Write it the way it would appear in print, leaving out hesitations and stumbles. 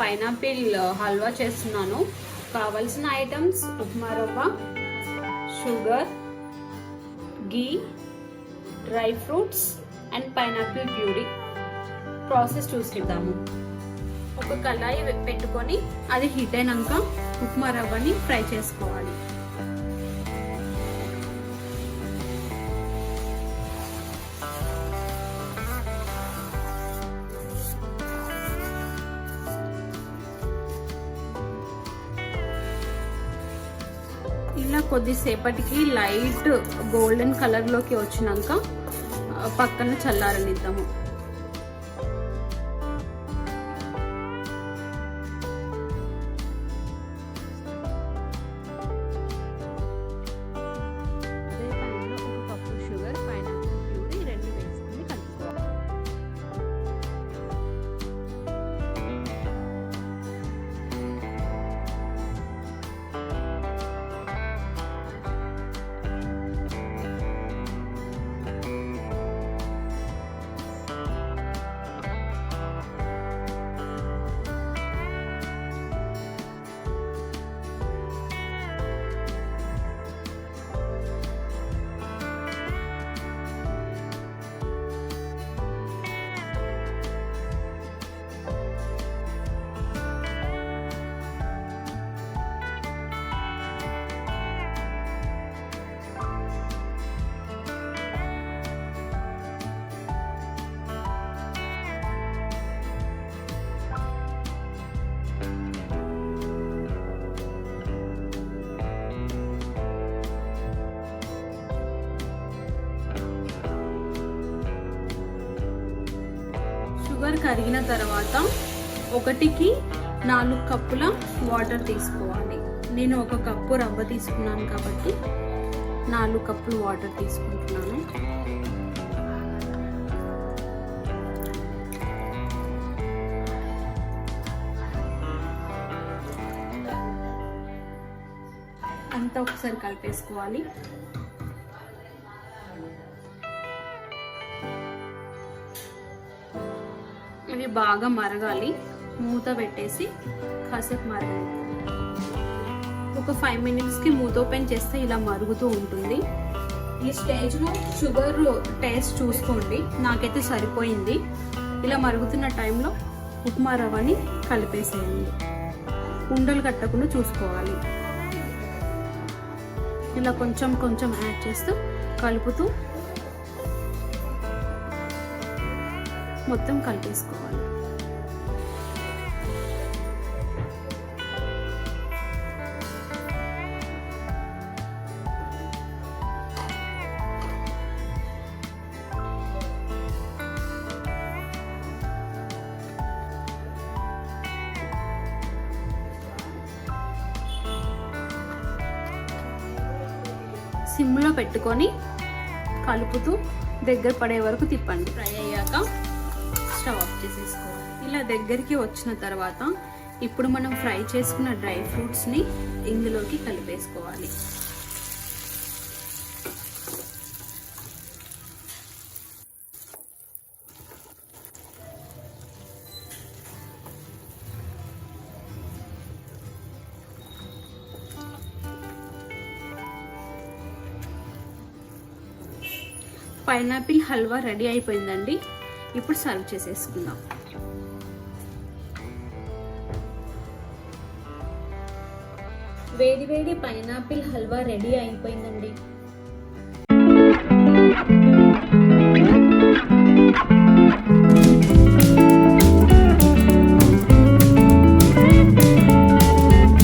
Pineapple halwa చేస్తున్నాను. కావాల్సిన items upma rava, sugar, ghee, dry fruits and pineapple puree. Process చూసిద్దాము. ఒక కళాయి పెట్టుకొని అది హీట్ అయినాక ఉప్మా రవ్వని ఫ్రై చేసుకోవాలి. ఇలా కొద్దిసేపటికి లైట్ గోల్డెన్ కలర్ లోకి వచ్చినాక పక్కన చల్లారనిద్దాము. షుగర్ కరిగిన తర్వాత 1కి 4 కప్పుల వాటర్ తీసుకోవాలి. నేను 1 కప్పు రవ్వ తీసుకున్నాను కాబట్టి 4 కప్పులు వాటర్ తీసుకుంటున్నాను. అంతా ఒకసారి కలిపేసుకోవాలి. ఇవి బాగా మరగాలి. మూత పెట్టేసి కాసేపు మరగాలి. ఒక 5 మినిట్స్కి మూత ఓపెన్ చేస్తే ఇలా మరుగుతూ ఉంటుంది. ఈ స్టేజ్లో షుగర్ టేస్ట్ చూసుకోండి. నాకైతే సరిపోయింది. ఇలా మరుగుతున్న టైంలో ఉప్మా రవ్వని కలిపేసేయండి. ఉండలు కట్టకుండా చూసుకోవాలి. ఇలా కొంచెం కొంచెం యాడ్ చేస్తూ కలుపుతూ మొత్తం కలిపేసుకోవాలి. సిమ్లో పెట్టుకొని కలుపుతూ దగ్గర పడే వరకు తిప్పండి. ఫ్రై అయ్యాక స్టవ్ ఆఫ్ చేసేసుకోవాలి. ఇలా దగ్గరికి వచ్చిన తర్వాత ఇప్పుడు మనం ఫ్రై చేసుకున్న డ్రై ఫ్రూట్స్ని ఇందులోకి కలిపేసుకోవాలి. పైనాపిల్ హల్వా రెడీ అయిపోయిందండి. ఇప్పుడు సర్వ్ చేసేసుకుందాం. వేడి వేడి పైనాపిల్ హల్వా రెడీ అయిపోయిందండి.